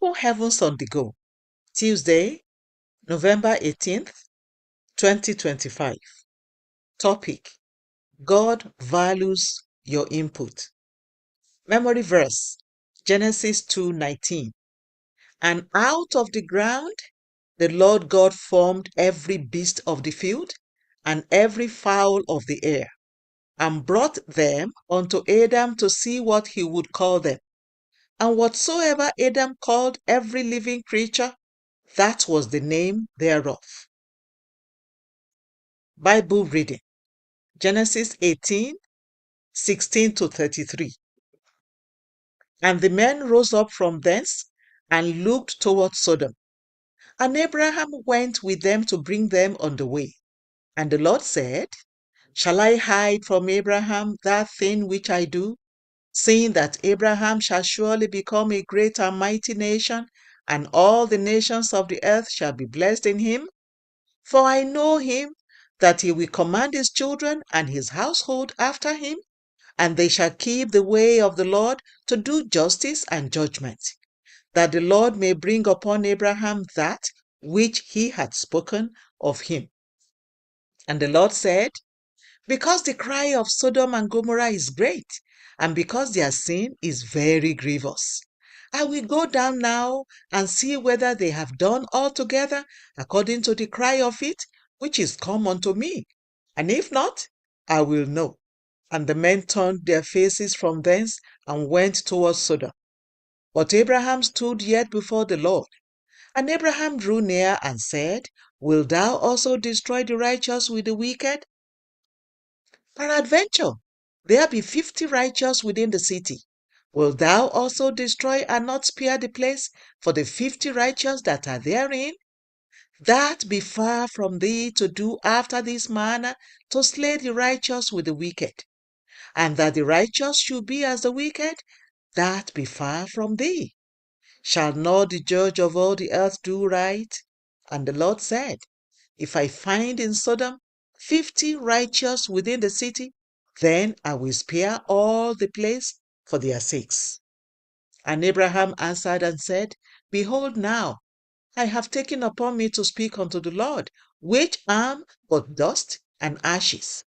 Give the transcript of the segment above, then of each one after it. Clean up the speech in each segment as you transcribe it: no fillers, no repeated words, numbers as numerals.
Open Heavens on the Go, Tuesday, November 18th, 2025. Topic: God values your input. Memory verse: Genesis 2:19. And out of the ground the Lord God formed every beast of the field and every fowl of the air, and brought them unto Adam to see what he would call them. And whatsoever Adam called every living creature, that was the name thereof. Bible reading: Genesis 18:16-33. And the men rose up from thence and looked toward Sodom. And Abraham went with them to bring them on the way. And the Lord said, Shall I hide from Abraham that thing which I do, seeing that Abraham shall surely become a great and mighty nation, and all the nations of the earth shall be blessed in him? For I know him, that he will command his children and his household after him, and they shall keep the way of the Lord to do justice and judgment, that the Lord may bring upon Abraham that which he had spoken of him. And the Lord said, Because the cry of Sodom and Gomorrah is great, and because their sin is very grievous, I will go down now and see whether they have done altogether according to the cry of it, which is come unto me. And if not, I will know. And the men turned their faces from thence and went towards Sodom. But Abraham stood yet before the Lord. And Abraham drew near and said, Wilt thou also destroy the righteous with the wicked? Peradventure, there be 50 righteous within the city. Wilt thou also destroy and not spare the place for the 50 righteous that are therein? That be far from thee to do after this manner, to slay the righteous with the wicked, and that the righteous should be as the wicked, that be far from thee. Shall not the judge of all the earth do right? And the Lord said, If I find in Sodom 50 righteous within the city, then I will spare all the place for their sakes. And Abraham answered and said, Behold now, I have taken upon me to speak unto the Lord, which am but dust and ashes.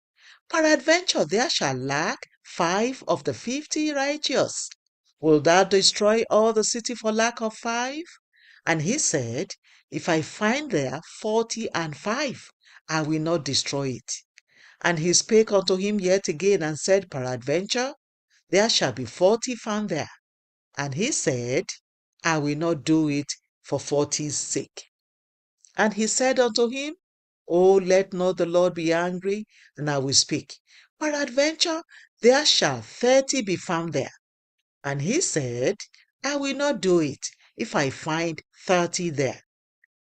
Peradventure there shall lack 5 of the 50 righteous. Wilt thou destroy all the city for lack of 5? And he said, If I find there 45, I will not destroy it. And he spake unto him yet again and said, Peradventure there shall be 40 found there. And he said, I will not do it for 40's sake. And he said unto him, O let not the Lord be angry, and I will speak. Peradventure there shall 30 be found there. And he said, I will not do it, if I find 30 there.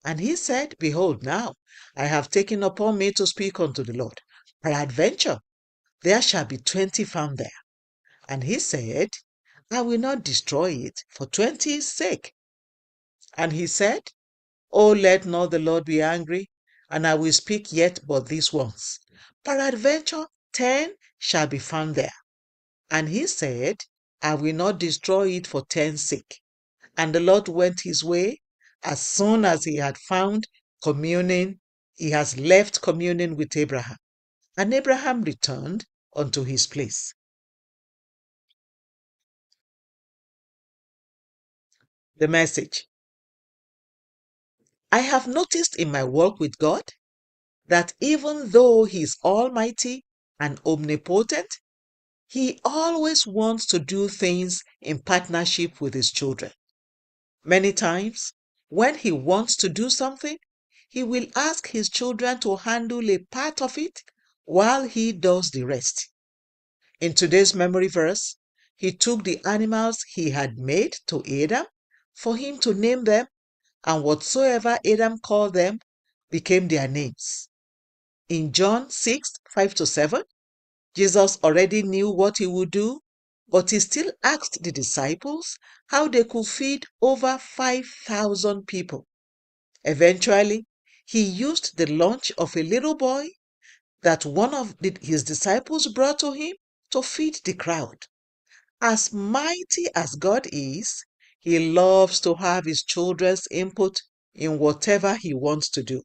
And he said, Behold now, I have taken upon me to speak unto the Lord. Peradventure there shall be 20 found there. And he said, I will not destroy it for 20's sake. And he said, O let not the Lord be angry, and I will speak yet but this once. Peradventure 10 shall be found there. And he said, I will not destroy it for 10's sake. And the Lord went his way. As soon as he had found communing, he has left communing with Abraham. And Abraham returned unto his place. The message: I have noticed in my walk with God that even though He is almighty and omnipotent, He always wants to do things in partnership with His children. Many times, when He wants to do something, He will ask His children to handle a part of it while He does the rest. In today's memory verse, He took the animals He had made to Adam for him to name them, and whatsoever Adam called them became their names. In John 6:5-7, Jesus already knew what He would do, but He still asked the disciples how they could feed over 5,000 people. Eventually, He used the lunch of a little boy that one of His disciples brought to Him to feed the crowd. As mighty as God is, He loves to have his children's input in whatever he wants to do.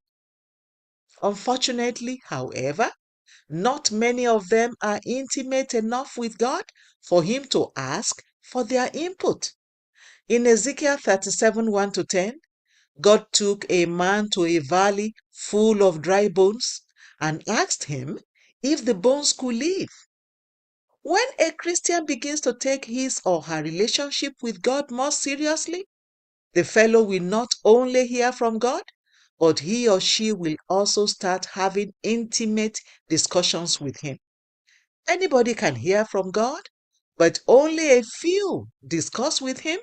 Unfortunately, however, not many of them are intimate enough with God for him to ask for their input. In Ezekiel 37 1-10, God took a man to a valley full of dry bones and asked him if the bones could live. When a Christian begins to take his or her relationship with God more seriously, the fellow will not only hear from God, but he or she will also start having intimate discussions with him. Anybody can hear from God, but only a few discuss with him,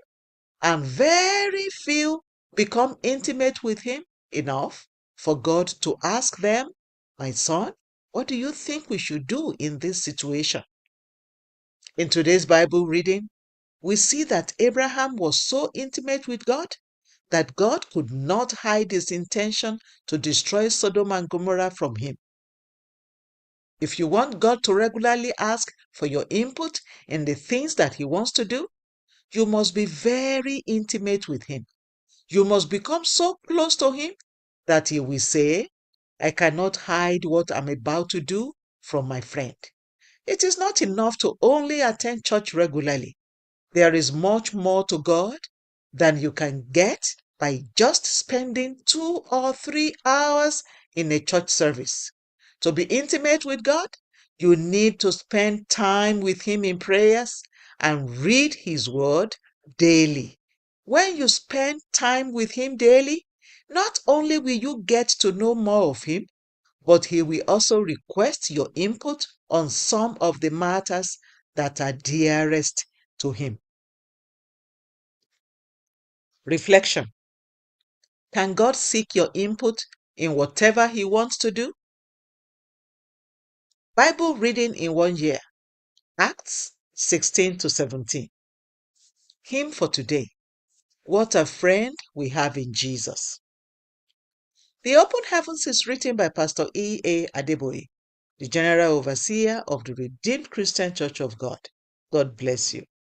and very few become intimate with him enough for God to ask them, "My son, what do you think we should do in this situation?" In today's Bible reading, we see that Abraham was so intimate with God that God could not hide his intention to destroy Sodom and Gomorrah from him. If you want God to regularly ask for your input in the things that he wants to do, you must be very intimate with him. You must become so close to him that he will say, "I cannot hide what I'm about to do from my friend." It is not enough to only attend church regularly. There is much more to God than you can get by just spending 2 or 3 hours in a church service. To be intimate with God, you need to spend time with him in prayers and read his word daily. When you spend time with him daily, not only will you get to know more of him, but he will also request your input on some of the matters that are dearest to him. Reflection. Can God seek your input in whatever he wants to do? Bible reading in 1 year. Acts 16-17. Hymn for today. What a friend we have in Jesus. The Open Heavens is written by Pastor E.A. Adeboye, the General Overseer of the Redeemed Christian Church of God. God bless you.